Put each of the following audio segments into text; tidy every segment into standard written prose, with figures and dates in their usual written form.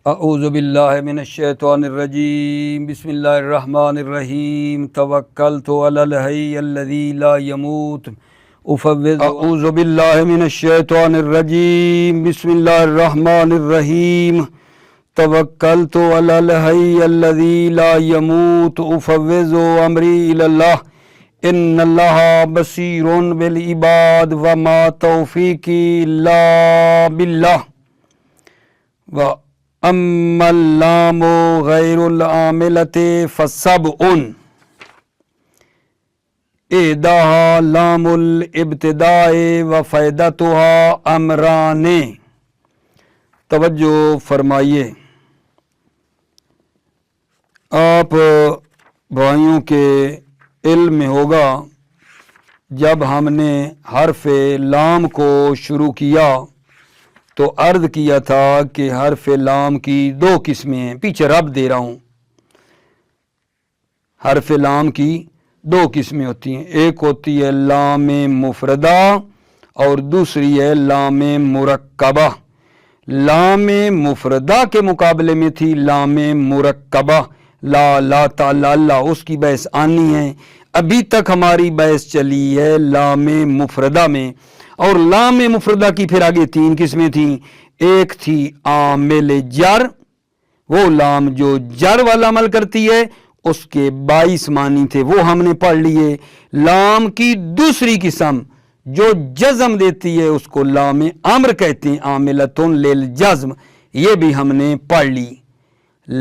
اعوذ باللہ من الشیطان الرجیم بسم اللہ الرحمن الرحیم توکلت علی الحی الذی لا يموت اعوذ باللہ من الشیطان الرجیم بسم اللہ الرحمن الرحیم توکلت علی الحی الذی لا يموت افوض امری الی اللہ ان اللہ بصیر بالعباد وما توفیقی الا باللہ اما اللام غیر العاملۃ فسبع احداها لام الابتداء وفائدتها امران۔ توجہ فرمائیے، آپ بھائیوں کے علم میں ہوگا جب ہم نے حرف لام کو شروع کیا تو عرض کیا تھا کہ حرف لام کی دو قسمیں ہیں۔ پیچھے رب دے رہا ہوں، حرف لام کی دو قسمیں ہوتی ہیں، ایک ہوتی ہے لام مفردہ اور دوسری ہے لام مرکبہ۔ لام مفردہ کے مقابلے میں تھی لام مرکبہ، لا تا لا، اس کی بحث آنی ہے۔ ابھی تک ہماری بحث چلی ہے لام مفردہ میں، اور لام مفردہ کی پھر آگے تین قسمیں تھیں۔ ایک تھی عامل جر، وہ لام جو جر والا عمل کرتی ہے، اس کے 22 معنی تھے، وہ ہم نے پڑھ لیے۔ لام کی دوسری قسم جو جزم دیتی ہے اس کو لام امر کہتے ہیں، عاملۃ للجزم، یہ بھی ہم نے پڑھ لی۔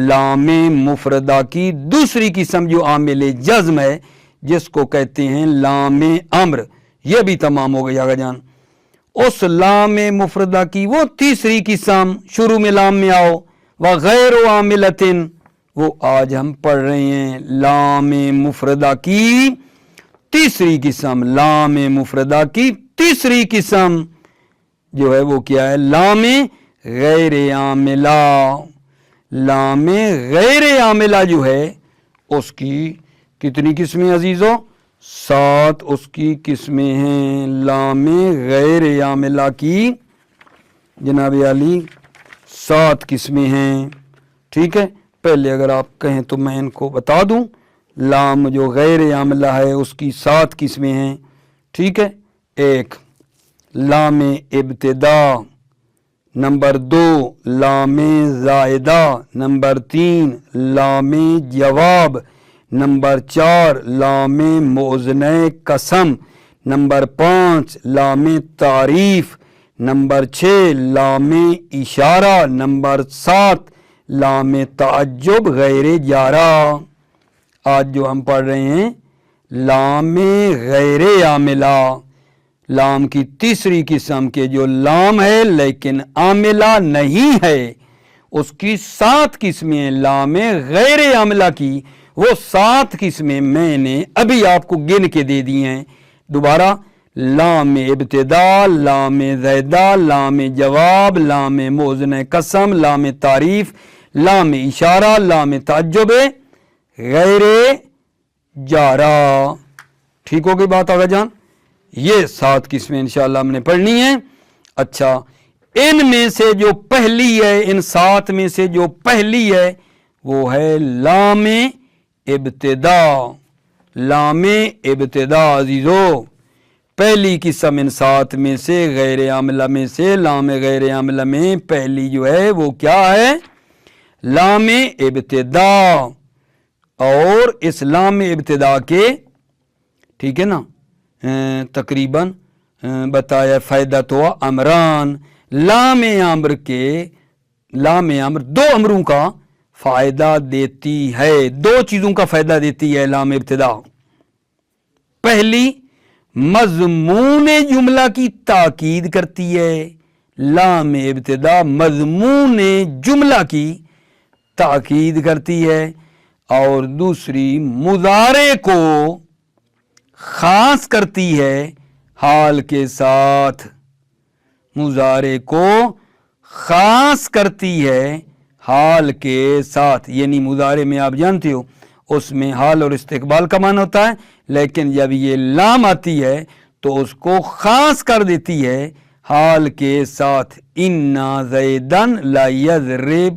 لام مفردہ کی دوسری قسم جو عامل جزم ہے جس کو کہتے ہیں لام امر، یہ بھی تمام ہو گئی آگا جان۔ اس لام مفردہ کی وہ تیسری قسم، شروع میں لام میں آؤ، وغیر عاملۃ، وہ آج ہم پڑھ رہے ہیں لام مفردہ کی تیسری قسم۔ لام مفردہ کی تیسری قسم جو ہے وہ کیا ہے؟ لام غیر عاملہ۔ لام غیر عاملہ جو ہے اس کی کتنی قسمیں عزیزوں؟ 7 اس کی قسمیں ہیں۔ لام غیر عاملہ کی جناب علی 7 قسمیں ہیں، ٹھیک ہے۔ پہلے اگر آپ کہیں تو میں ان کو بتا دوں۔ لام جو غیر عاملہ ہے اس کی 7 قسمیں ہیں، ٹھیک ہے۔ ایک لام ابتدا، نمبر 2 لام زائدہ، نمبر 3 لام جواب، نمبر 4 لام موزنہ قسم، نمبر 5 لام تعریف، نمبر 6 لام اشارہ، نمبر 7 لام تعجب غیر جارہ۔ آج جو ہم پڑھ رہے ہیں لام غیر عاملہ، لام کی تیسری قسم کے جو لام ہے لیکن عاملہ نہیں ہے، اس کی 7 قسمیں لام غیر عاملہ کی۔ وہ 7 قسمیں میں نے ابھی آپ کو گن کے دے دی ہیں۔ دوبارہ لام ابتدا، لام زائدہ، لام جواب، لام موزن قسم، لام تعریف، لام اشارہ، لام تعجب غیر جارہ۔ ٹھیک ہو گئی بات آگا جان؟ یہ 7 قسمیں انشاءاللہ ہم نے پڑھنی ہیں۔ اچھا، ان میں سے جو پہلی ہے، ان 7 میں سے جو پہلی ہے وہ ہے لام ابتدا۔ لام ابتدا عزیزو، پہلی قسم ان 7 میں سے غیر عاملہ میں سے، لام غیر عاملہ میں پہلی جو ہے وہ کیا ہے؟ لام ابتدا۔ اور اس لام ابتدا کے، ٹھیک ہے نا، تقریباً بتایا فائدہ تو امران، لام امر کے، لام امر 2 امروں کا فائدہ دیتی ہے، 2 چیزوں کا فائدہ دیتی ہے لام ابتدا۔ پہلی، مضمون جملہ کی تاکید کرتی ہے، لام ابتدا مضمون جملہ کی تاکید کرتی ہے۔ اور دوسری، مضارع کو خاص کرتی ہے حال کے ساتھ، مضارع کو خاص کرتی ہے حال کے ساتھ۔ یعنی مضارع میں آپ جانتے ہو اس میں حال اور استقبال کا معنی ہوتا ہے، لیکن جب یہ لام آتی ہے تو اس کو خاص کر دیتی ہے حال کے ساتھ۔ اِنَّا زَیدًا لَیَضْرِبُ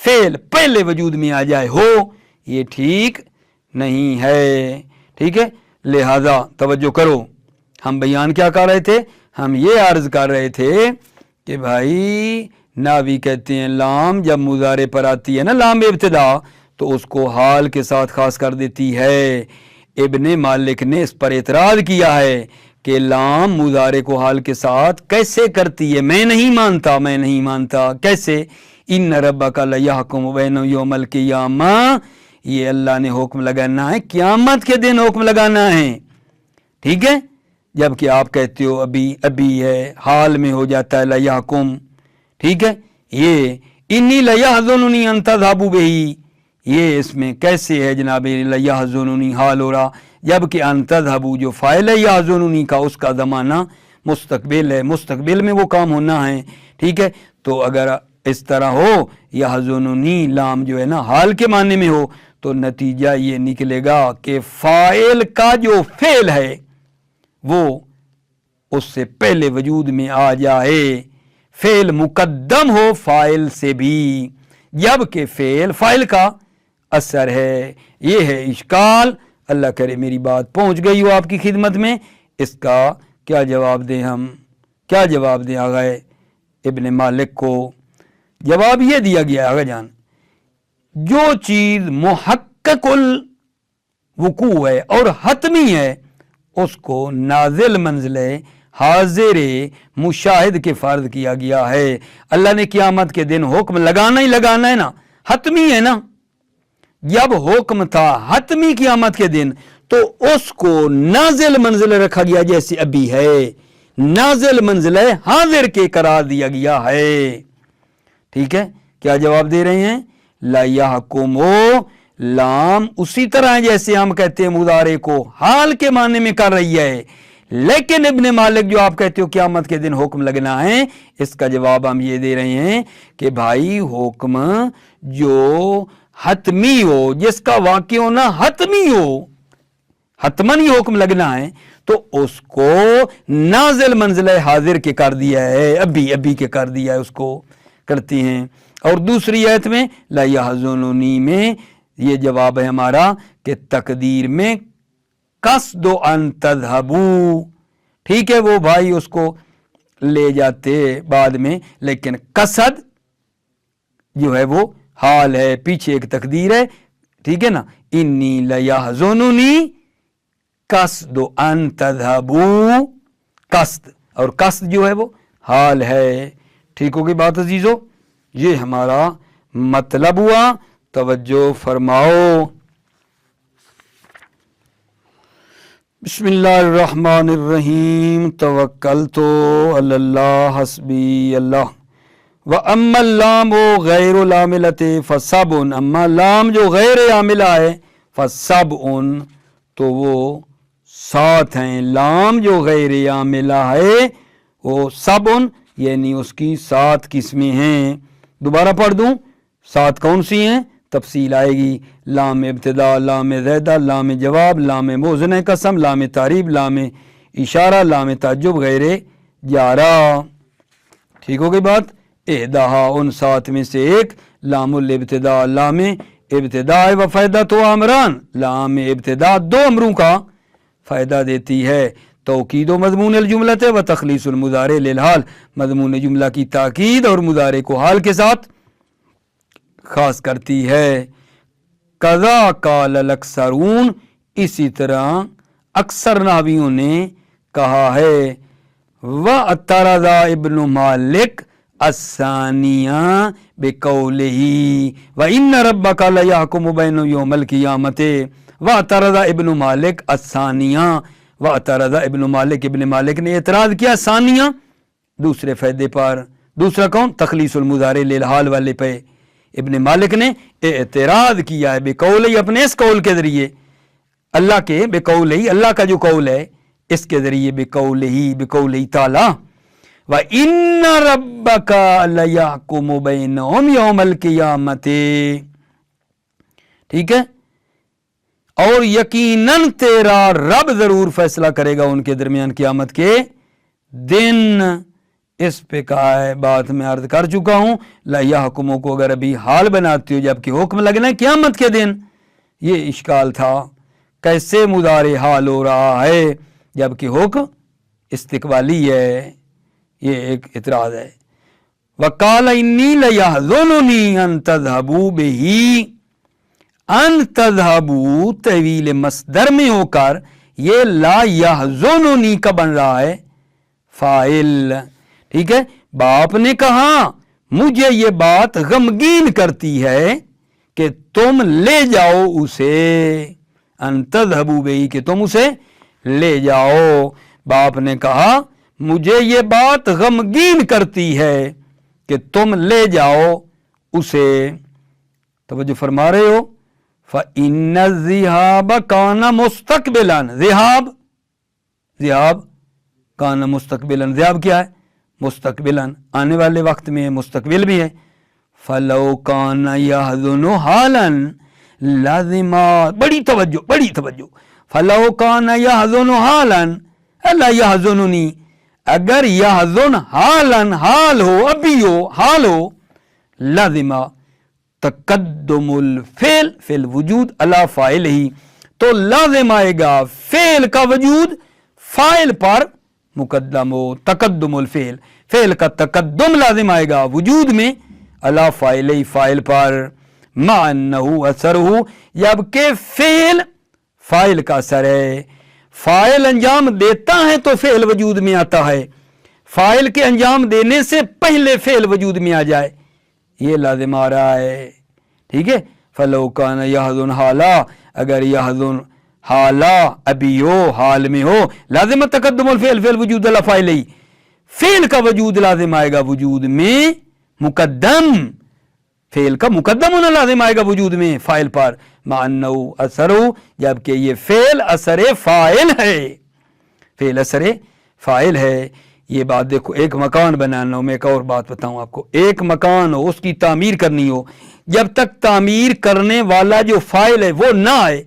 فعل پہلے وجود میں آ جائے ہو، یہ ٹھیک نہیں ہے، ٹھیک ہے۔ لہذا توجہ کرو، ہم بیان کیا کر رہے تھے؟ ہم یہ عرض کر رہے تھے کہ بھائی ناوی کہتے ہیں لام جب مضارع پر آتی ہے نا، لام ابتدا، تو اس کو حال کے ساتھ خاص کر دیتی ہے۔ ابن مالک نے اس پر اعتراض کیا ہے کہ لام مضارع کو حال کے ساتھ کیسے کرتی ہے؟ میں نہیں مانتا کیسے؟ ان ربک لیحکم بینہم یوم القیامہ، یہ اللہ نے حکم لگانا ہے، قیامت کے دن حکم لگانا ہے، ٹھیک ہے۔ جبکہ آپ کہتے ہو ابھی ہے، حال میں ہو جاتا ہے لیحکم، ٹھیک ہے۔ یہ انی لیحزننی ان تذھبوا بہ، یہ اس میں کیسے ہے جناب؟ لیحزننی حال ہو رہا، جبکہ ان تذھبوا جو فاعل ہے یحزننی کا، اس کا زمانہ مستقبل ہے، مستقبل میں وہ کام ہونا ہے، ٹھیک ہے۔ تو اگر اس طرح ہو یحزننی لام جو ہے نا حال کے معنی میں ہو، تو نتیجہ یہ نکلے گا کہ فاعل کا جو فعل ہے وہ اس سے پہلے وجود میں آ جائے، فعل مقدم ہو فاعل سے بھی، جبکہ فعل فاعل کا اثر ہے۔ یہ ہے اشکال۔ اللہ کرے میری بات پہنچ گئی ہو آپ کی خدمت میں۔ اس کا کیا جواب دیں ہم؟ کیا جواب دیں آغا ابن مالک کو؟ جواب یہ دیا گیا آغا جان، جو چیز محقق الوقوع ہے اور حتمی ہے اس کو نازل منزلہ حاضر مشاہد کے فرض کیا گیا ہے۔ اللہ نے قیامت کے دن حکم لگانا ہی لگانا ہے نا، حتمی ہے نا۔ جب حکم تھا حتمی قیامت کے دن، تو اس کو نازل منزلہ رکھا گیا، جیسے ابھی ہے نازل منزلہ حاضر کے قرار دیا گیا ہے، ٹھیک ہے۔ کیا جواب دے رہے ہیں؟ لا یحکمو لام اسی طرح ہے جیسے ہم کہتے ہیں مضارع کو حال کے معنی میں کر رہی ہے، لیکن ابن مالک جو آپ کہتے ہو قیامت کے دن حکم لگنا ہے، اس کا جواب ہم یہ دے رہے ہیں کہ بھائی حکم جو حتمی ہو، جس کا واقع ہونا حتمی ہو، حتماً ہی حکم لگنا ہے، تو اس کو نازل منزلہ حاضر کے کر دیا ہے، ابھی کے کر دیا ہے، اس کو کرتی ہیں۔ اور دوسری آیت میں لا یحزننی میں یہ جواب ہے ہمارا کہ تقدیر میں قصد ان تذھبوا، ٹھیک ہے، وہ بھائی اس کو لے جاتے بعد میں، لیکن قصد جو ہے وہ حال ہے، پیچھے ایک تقدیر ہے، ٹھیک ہے نا۔ انی لیحزننی قصد ان تذھبوا، قصد اور قصد جو ہے وہ حال ہے، ٹھیک ہوگی بات عزیزو؟ یہ ہمارا مطلب ہوا، توجہ فرماؤ۔ بسم اللہ الرحمن الرحیم، توکلت علی اللہ حسبی اللہ۔ وَأَمَّا اللَّامُ غَيْرُ الْعَامِلَةِ فَسَبْعٌ، اما لام جو غیر عاملہ ہے فَسَبْعٌ، تو وہ 7 ہیں۔ لام جو غیر عاملہ ہے وہ 7، یعنی اس کی 7 قسمیں ہیں۔ دوبارہ پڑھ دوں، 7 کون سی ہیں؟ تفصیل آئے گی۔ لام ابتدا، لام زیدہ، لام جواب، لام موزن قسم، لام تعریب، لام اشارہ، لام تعجب، غیر جارہ، ٹھیک ہو گئی بات؟ احدہا، ان 7 میں سے ایک لام الابتدا، لام ابتدا و فائدہ تو امران، لام ابتدا 2 امروں کا فائدہ دیتی ہے۔ توکید و مضمون الجملۃ و تخلیص المضارع للحال، مضمون جملہ کی تاکید اور مضارع کو حال کے ساتھ خاص کرتی ہے۔ قضا قال الاکثرون، اسی طرح اکثر نحویوں نے کہا ہے۔ وَاعْتَرَضَ ابن مالک الثانیہ بقولہ وَإِنَّ رَبَّكَ لَيَحْكُمُ بَيْنَهُمْ يَوْمَ الْقِيَامَةِ۔ وَاعْتَرَضَ ابن مالک الثانیہ، وَاعْتَرَضَ ابن مالک، ابن مالک نے اعتراض کیا ثانیہ، دوسرے فائدے پر۔ دوسرا کون؟ تخلیص المضارع للحال والے پہ ابن مالک نے اعتراض کیا ہے بقولہ، اپنے اس قول کے ذریعے، اللہ کے بقولہ، اللہ کا جو قول ہے اس کے ذریعے، بقولہ تعالی وَإِنَّ رَبَّكَ لَيَحْكُمُ بَيْنَهُمْ يَوْمَ الْقِيَامَةِ، ٹھیک ہے، اور یقیناً تیرا رب ضرور فیصلہ کرے گا ان کے درمیان قیامت کے دن۔ اس پہ کہا ہے، بات میں عرض کر چکا ہوں، لا یحکموں کو اگر ابھی حال بناتے ہو جبکہ حکم لگنا ہے قیامت کے دن، یہ اشکال تھا، کیسے مضارع حال ہو رہا ہے جبکہ حکم استقبالی ہے، یہ ایک اعتراض ہے۔ وَقَالَ إِنِّي لَيَحْزُنُنِي أَن تَذْهَبُوا بِهِ، ان تذهبوا طویل مصدر میں ہو کر یہ لا یحزننی کا بن رہا ہے فاعل، ٹھیک ہے۔ باپ نے کہا مجھے یہ بات غمگین کرتی ہے کہ تم لے جاؤ اسے، ان تذهبوا بِهِ کہ تم اسے لے جاؤ، باپ نے کہا مجھے یہ بات غمگین کرتی ہے کہ تم لے جاؤ اسے۔ توجہ فرما رہے ہو؟ فَإِنَّ الذِّهَابَ كَانَ مُسْتَقْبِلًا، ذہاب کانا مستقبلاً، ذہاب کیا ہے؟ مستقبلاً، آنے والے وقت میں مستقبل بھی ہے۔ فَلَوْ كَانَ يَحْزُنُ حَالًا لَازِمًا، بڑی توجہ، فَلَوْ كَانَ يَحْزُنُ حَالًا اَلَّا يَحْزُنُنِي، اگر یحزن حالاً حال ہو، ابھی ہو، حال ہو، لازمہ تقدم الفعل فی الوجود علی فاعل ہی، تو لازم آئے گا فعل کا وجود فاعل پر مقدم ہو، تقدم الفعل، فعل کا تقدم لازم آئے گا وجود میں علی فاعل ہی، فاعل پر، مع انہ اثرہ، جبکہ فعل فاعل کا اثر ہے، فاعل انجام دیتا ہے تو فعل وجود میں آتا ہے، فاعل کے انجام دینے سے پہلے فعل وجود میں آ جائے، یہ لازم آ رہا ہے، ٹھیک ہے۔ فَلَوْ كَانَ يَحْزُنُ حَالًا، اگر یحزن حالا ابھی ہو، حال میں ہو، لازم تقدم الفعل فعل وجود علی فاعل ہی، فعل کا وجود لازم آئے گا وجود میں مقدم، فعل کا مقدم ہونا لازم آئے گا وجود میں فاعل پر، مع انہ اثر، جبکہ یہ فعل اثر فاعل ہے، فعل اثر فاعل ہے۔ یہ بات دیکھو، ایک مکان بنانا ہو، میں ایک اور بات بتاؤں آپ کو، ایک مکان ہو، اس کی تعمیر کرنی ہو، جب تک تعمیر کرنے والا جو فاعل ہے وہ نہ آئے،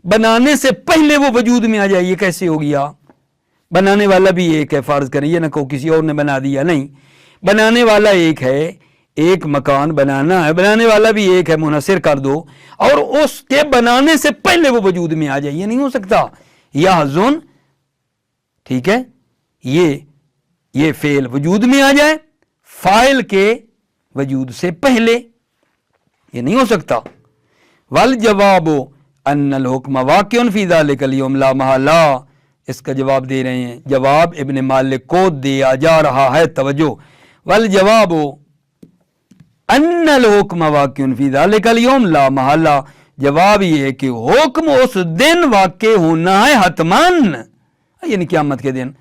بنانے سے پہلے وہ وجود میں آ جائے، یہ کیسے ہو گیا؟ بنانے والا بھی ایک ہے، فرض کریں، یہ نہ کہو کسی اور نے بنا دیا، نہیں، بنانے والا ایک ہے، ایک مکان بنانا ہے، بنانے والا بھی ایک ہے، منحصر کر دو، اور اس کے بنانے سے پہلے وہ وجود میں آ جائے، یہ نہیں ہو سکتا۔ یحزن، ٹھیک ہے، یہ فعل وجود میں آ جائے فاعل کے وجود سے پہلے، یہ نہیں ہو سکتا۔ والجواب ان الحکم واقع فی ذلک اليوم لا محالہ، اس کا جواب دے رہے ہیں، جواب ابن مالک کو دیا جا رہا ہے، توجہ، والجواب ان الحکم واقع فی ذلک اليوم لا محالہ، جواب یہ ہے کہ حکم اس دن واقع ہونا ہے حتماً، یعنی قیامت کے دن۔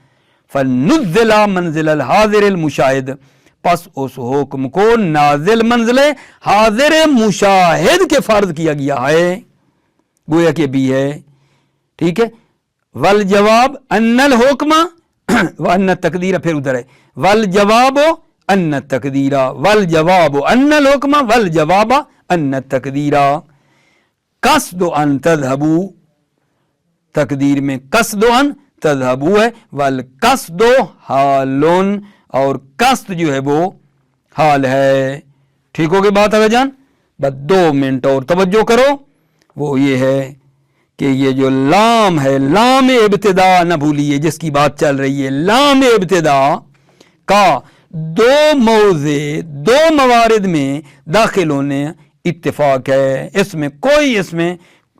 فَنُزِّلَ مَنزِلَ الْحَاضِرِ الْمُشَاهِدِ، پس اس حکم کو نازل منزل حاضر مشاہد کے فرض کیا گیا ہے، گویا کہ بھی ہے، ٹھیک ہے۔ والجواب ان الحکم وان التقدیر، پھر ادھر ہے، والجواب ان التقدیر، والجواب ان الحکم، والجواب ان التقدیر، قصد ان تذهبوا، تقدیر میں قصد ان تذهبوا ہے، والقصد حال، اور قصد جو ہے وہ حال ہے، ٹھیک ہوگی بات اگر جان؟ بس 2 منٹ اور توجہ کرو، وہ یہ ہے کہ یہ جو لام ہے، لام ابتدا نہ بھولیے، جس کی بات چل رہی ہے، لام ابتدا کا 2 موضع 2 موارد میں داخل ہونے اتفاق ہے، اس میں کوئی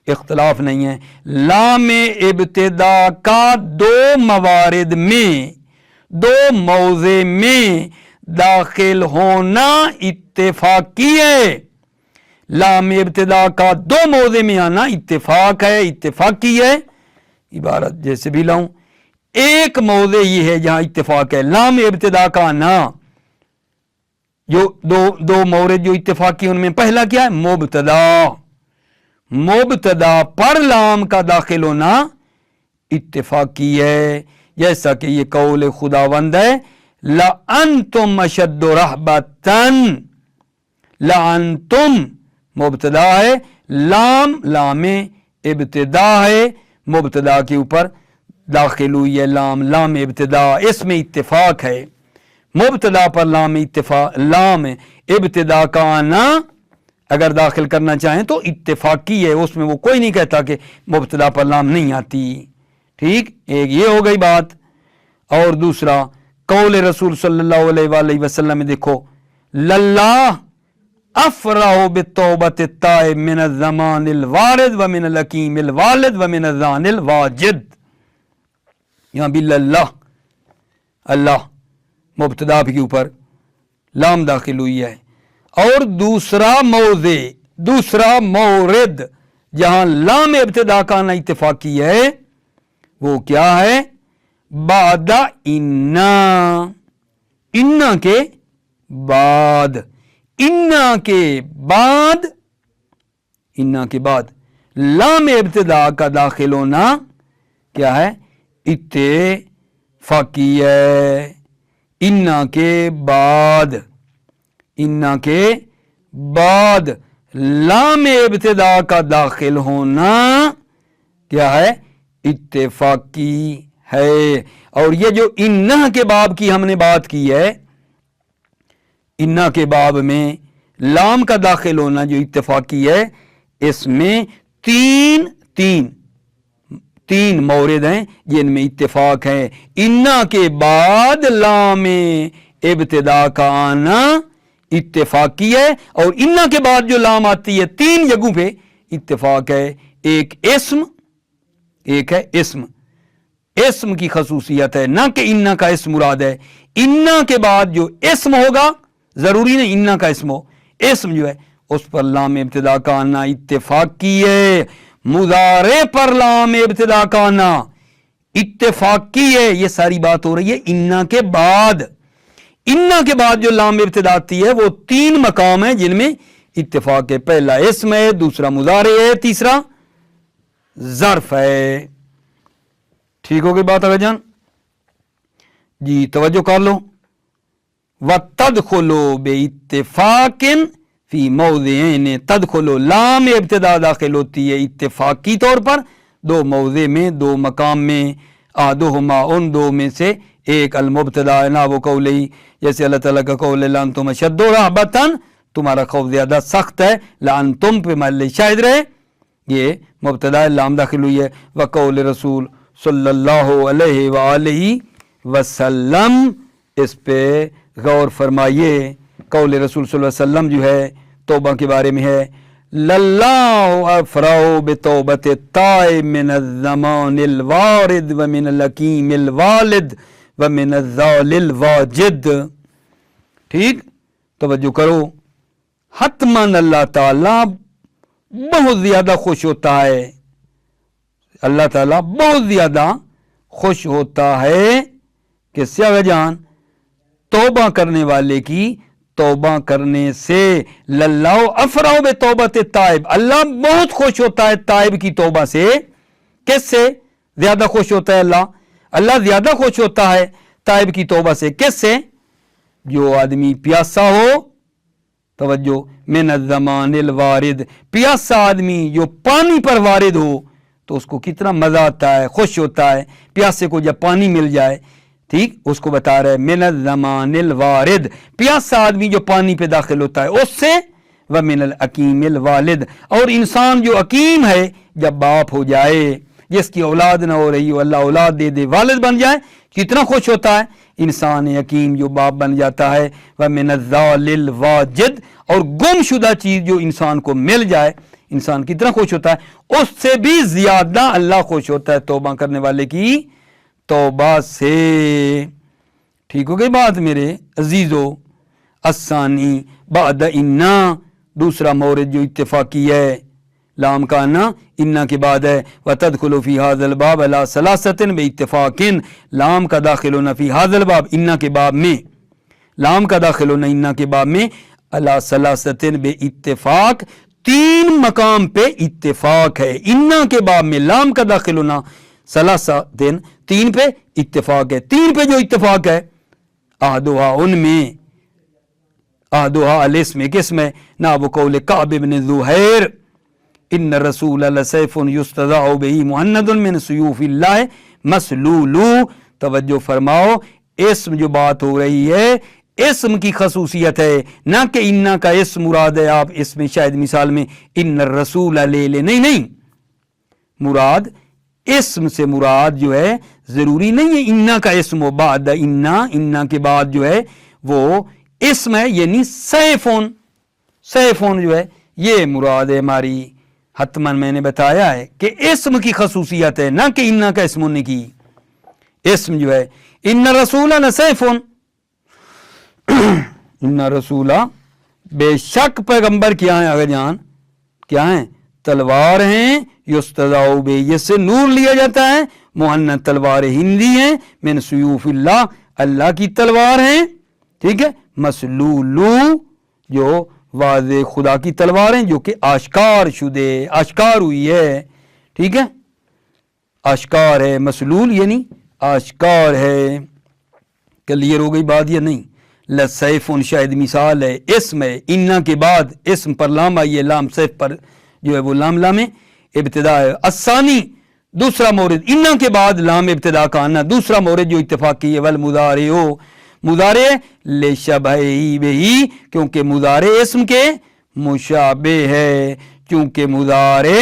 اختلاف نہیں ہے، لام ابتدا کا 2 موارد میں 2 موضع میں داخل ہونا اتفاقی ہے، لام ابتدا کا 2 موضع میں آنا اتفاق ہے، اتفاقی ہے، عبارت جیسے بھی لاؤں، ایک موضع یہ ہے جہاں اتفاق ہے، لام ابتدا کا آنا، جو دو مورد جو اتفاقی ان میں پہلا کیا ہے؟ مبتدا پر لام کا داخل ہونا اتفاقی ہے، جیسا کہ یہ قول خداوند ہے، لَأَنْتُمْ أَشَدُّ رَهْبَةً، لَأَنْتُمْ مبتدا ہے، لام ابتدا ہے، مبتدا کے اوپر داخل ہوئی ہے لام ابتدا، اس میں اتفاق ہے، مبتدا پر لام اتفاق، لام ابتدا کا آنا اگر داخل کرنا چاہیں تو اتفاقی ہے، اس میں وہ کوئی نہیں کہتا کہ مبتدا پر لام نہیں آتی. ٹھیک، ایک یہ ہو گئی بات. اور دوسرا قول رسول صلی اللہ علیہ وآلہ وسلم میں دیکھو، للہ افرح بالتوبۃ التائب من الزمان الوارد ومن الحکیم الوالد ومن الزان الواجد. یہاں بھی للہ، اللہ مبتدا کے اوپر لام داخل ہوئی ہے. اور دوسرا موضع، دوسرا مورد جہاں لام ابتدا کا آنا اتفاقی ہے وہ کیا ہے؟ بعد انا، انا کے بعد، انا کے بعد، انا کے بعد لام ابتدا کا داخل ہونا کیا ہے؟ اتفاقی ہے. انا کے بعد، انا کے بعد لام ابتدا کا داخل ہونا کیا ہے؟ اتفاقی ہے. اور یہ جو انا کے باب کی ہم نے بات کی ہے، انا کے باب میں لام کا داخل ہونا جو اتفاقی ہے، اس میں تین مورد ہیں جن میں اتفاق ہے. انا کے بعد لام ابتدا کا آنا اتفاقی ہے، اور انا کے بعد جو لام آتی ہے 3 جگہوں پہ اتفاق ہے. ایک اسم، ایک ہے اسم، اسم کی خصوصیت ہے، نہ کہ انا کا اسم مراد ہے. انا کے بعد جو اسم ہوگا، ضروری نہیں انا کا اسم ہو، اسم جو ہے اس پر لام ابتدا کا آنا اتفاقی ہے. مضارع پر لام ابتدا کا آنا اتفاقی ہے. یہ ساری بات ہو رہی ہے انا کے بعد. انا کے بعد جو لام ابتدا آتی ہے وہ 3 مقام ہیں جن میں اتفاق ہے. پہلا اسم ہے، دوسرا مضارع ہے، تیسرا ظرف ہے. ٹھیک ہو گئی بات اگر جان جی؟ توجہ کر لو. وَتَدْخُلُوا بِاتِّفَاقٍ فی موضعین، تدخلو لام ابتدا داخل ہوتی ہے اتفاقی طور پر 2 موضع میں، 2 مقام میں. احدہما، ان 2 میں سے ایک المبتدا ہے، نحو قولی، جیسے اللہ تعالیٰ کا قول ہے لَأَنْتُمْ أَشَدُّ رَهْبَةً، تمہارا خوف زیادہ سخت ہے. لَأَنْتُمْ پہ محل شاہد رہے، یہ مبتدا ہے، لام داخل ہوئی ہے. وقول رسول صلی اللہ علیہ وآلہ وسلم، اس پہ غور فرمائیے. قول رسول صلی اللہ علیہ وسلم جو ہے توبہ کے بارے میں ہے، للہ افرح بتوبۃ التائب من الزمان الوارد ومن الحکیم الوالد ومن الذال الواجد. ٹھیک، توجہ کرو. حتماً اللہ تعالیٰ بہت زیادہ خوش ہوتا ہے، اللہ تعالیٰ بہت زیادہ خوش ہوتا ہے کہ سیاہ جان توبہ کرنے والے کی توبہ کرنے سے. للہ افرح بتوبۃ التائب، اللہ بہت خوش ہوتا ہے تائب کی توبہ سے. کس سے زیادہ خوش ہوتا ہے اللہ؟ اللہ زیادہ خوش ہوتا ہے تائب کی توبہ سے. کس سے؟ جو آدمی پیاسا ہو، توجہ، من الزمان الوارد، پیاسا آدمی جو پانی پر وارد ہو تو اس کو کتنا مزہ آتا ہے، خوش ہوتا ہے. پیاسے کو جب پانی مل جائے، ٹھیک، اس کو بتا رہے من الزمان الوارد، پیاسا آدمی جو پانی پہ داخل ہوتا ہے اس سے. ومن الحکیم الوالد، اور انسان جو حکیم ہے جب باپ ہو جائے، جس کی اولاد نہ ہو رہی ہو، اللہ اولاد دے دے، والد بن جائے، کتنا خوش ہوتا ہے انسان حکیم جو باپ بن جاتا ہے. ومن الذال الواجد، اور گم شدہ چیز جو انسان کو مل جائے انسان کتنا خوش ہوتا ہے. اس سے بھی زیادہ اللہ خوش ہوتا ہے توبہ کرنے والے کی توبہ سے. ٹھیک ہو گئی بات میرے عزیزو؟ الثانی بعد انا، دوسرا مورد جو اتفاقی ہے، لام کا آنا انا کے بعد ہے. وَتَدْخُلُ فِي هَذَا الْبَابَ عَلَى ثَلَاثَةٍ بِاتِّفَاقٍ، لام کا داخل ہونا فی هَذَا الْبَابِ، انا کے باب میں، لام کا داخل ہونا انا کے باب میں، عَلَى ثَلَاثَةٍ بِاتِّفَاق، 3 مقام پہ اتفاق ہے. انا کے باب میں لام کا داخل ہونا ثلاثتن، 3 پہ اتفاق ہے. 3 پہ جو اتفاق ہے، احدھا، ان میں احدھا الاسم، کس میں؟ نحو قول کعب بن زہیر، ان الرسول لسیف یستضاع بہ مہند من سیوف اللہ مسلول. توجہ فرماؤ، اسم جو بات ہو رہی ہے اسم کی خصوصیت ہے، نہ کہ انا کا اسم مراد ہے آپ اس میں شاید مثال میں ان الرسول لے لے، نہیں، مراد اسم سے مراد جو ہے ضروری نہیں ہے انا کا اسم و بعد انا کے بعد جو ہے وہ اسم ہے، یعنی سیفون جو ہے یہ مراد ہے ہماری، حتماً میں نے بتایا ہے کہ اسم کی خصوصیت ہے، نہ کہ انا کا اسم نے کی، اسم جو ہے ان رسول لسیفون، ان رسولہ بے شک پیغمبر کیا ہیں، اگر جان کیا ہیں، تلوار ہیں، یستضاء بہ، یہ سے نور لیا جاتا ہے، مہنت تلوار ہندی ہیں، من سیوف اللہ، اللہ کی تلوار ہیں، ٹھیک ہے، مسلولو جو واضح خدا کی تلوار ہیں جو کہ آشکار ہوئی ہے، ٹھیک ہے، آشکار ہے، مسلول یعنی آشکار ہے، کلیئر ہو گئی بات یا نہیں؟ لسیف شاید مثال ہے، اسم ہے، انا کے بعد اسم پر لام آئی ہے، لام سیف پر جو ہے وہ لام ابتدا ہے، الثانی دوسرا مورد، انا کے بعد لام ابتدا کا آنا، دوسرا مورد جو اتفاقی ہے، والمضارع مضارع لشبہہ بہ، کیونکہ مضارع اسم کے مشابہ ہے، چونکہ مضارع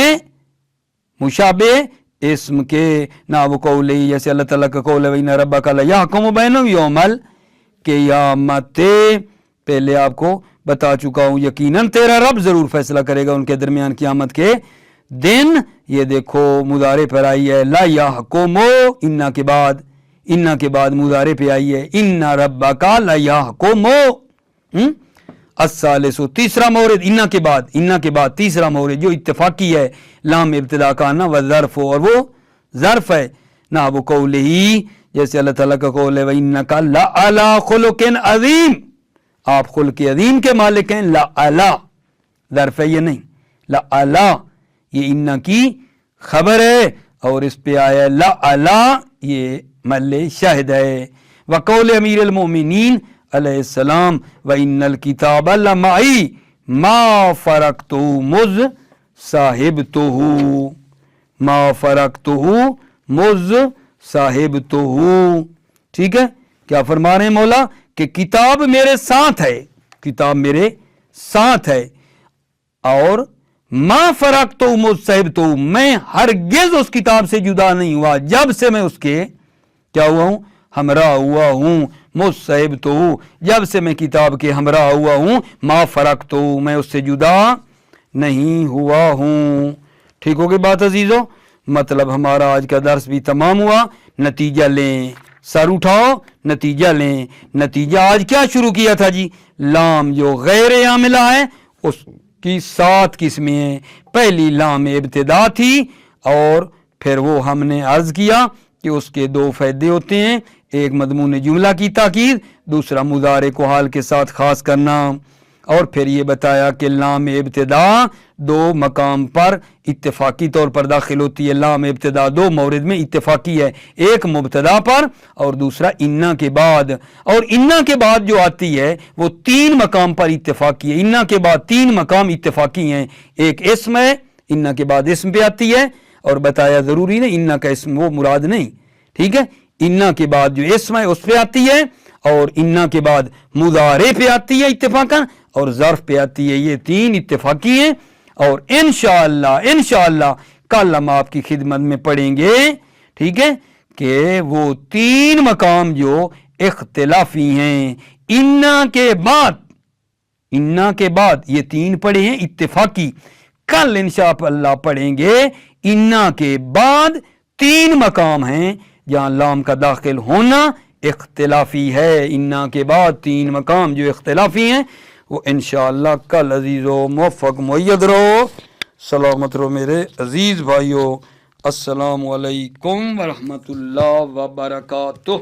مشابہ اسم کے، نہ وہ قول ہے جیسے اللہ تعالیٰ کا قول ہے وَإِنَّ رَبَّكَ لَيَحْكُمُ بَيْنَهُمْ يَوْمَ الْقِيَامَةِ، پہلے آپ کو بتا چکا ہوں یقیناً تیرا رب ضرور فیصلہ کرے گا ان کے درمیان قیامت کے دن، یہ دیکھو مضارع پر آئی ہے لا یحکم، انا کے بعد مضارع پہ آئی ہے ان ربک لا یحکم، الثالث تیسرا مورد، انا کے بعد تیسرا مورد جو اتفاقی ہے، لام ابتدا کا آنا، وظرف، اور وہ ظرف ہے، نہ وہ قول ہی جیسے اللہ تعالیٰ کا قول ہے وَإِنَّكَ لَعَلَىٰ خُلُقٍ عَظِيمٍ، آپ خلق عظیم کے مالک ہیں، لعلا ظرف ہے یہ نہیں، لعلا یہ انا کی خبر ہے، اور اس پہ آیا لعلا یہ محل شاہد ہے، وقول امیر المومنین علیہ السلام وَإِنَّ الْكِتَابَ لَمَعِي مَا فَرَقْتُهُ مُذْ صَاحِبْتُهُ، مَا فَرَقْتُهُ مُذْ صَاحِبْتُهُ، ٹھیک ہے، کیا فرما رہے ہیں مولا کہ کتاب میرے ساتھ ہے، کتاب میرے ساتھ ہے، اور ما فرقتُهُ مُذْ صَاحِبْتُهُ، میں ہرگز اس کتاب سے جدا نہیں ہوا جب سے میں اس کے کیا ہوا ہوں، ہمراہ ہوا ہوں، مُذْ صَاحِبْتُهُ، جب سے میں کتاب کے ہمراہ ہوا ہوں، ما فرقتُهُ، میں اس سے جدا نہیں ہوا ہوں، ٹھیک ہو گئی بات عزیزو؟ مطلب ہمارا آج کا درس بھی تمام ہوا، نتیجہ لیں، سر اٹھاؤ، نتیجہ لیں، نتیجہ آج کیا شروع کیا تھا جی، لام جو غیر عاملہ ہے اس کی 7 قسمیں ہیں، پہلی لام ابتدا تھی، اور پھر وہ ہم نے عرض کیا کہ اس کے 2 فائدے ہوتے ہیں، ایک مضمون جملہ کی تاکید، دوسرا مضارع کو حال کے ساتھ خاص کرنا، اور پھر یہ بتایا کہ لام ابتدا 2 مقام پر اتفاقی طور پر داخل ہوتی ہے، لام ابتدا 2 مورد میں اتفاقی ہے، ایک مبتدا پر اور دوسرا انا کے بعد، اور انا کے بعد جو آتی ہے وہ 3 مقام پر اتفاقی ہے، انا کے بعد 3 مقام اتفاقی ہیں، ایک اسم ہے، انا کے بعد اسم پہ آتی ہے، اور بتایا ضروری نہیں انا کا اسم وہ مراد نہیں، ٹھیک ہے، انا کے بعد جو اسم ہے اس پہ آتی ہے، اور انا کے بعد مضارع پہ آتی ہے اتفاقاً، اور ظرف پہ آتی ہے، یہ 3 اتفاقی ہیں، اور انشاءاللہ کل ہم آپ کی خدمت میں پڑھیں گے، ٹھیک ہے، کہ وہ 3 مقام جو اختلافی ہیں، انا کے بعد یہ 3 پڑھے ہیں اتفاقی، کل انشاءاللہ پڑھیں گے انا کے بعد 3 مقام ہیں جہاں لام کا داخل ہونا اختلافی ہے، انا کے بعد 3 مقام جو اختلافی ہیں وہ انشاءاللہ کل عزیزو موفق معید رہو، سلامت رہو میرے عزیز بھائیو، السلام علیکم ورحمۃ اللہ وبرکاتہ۔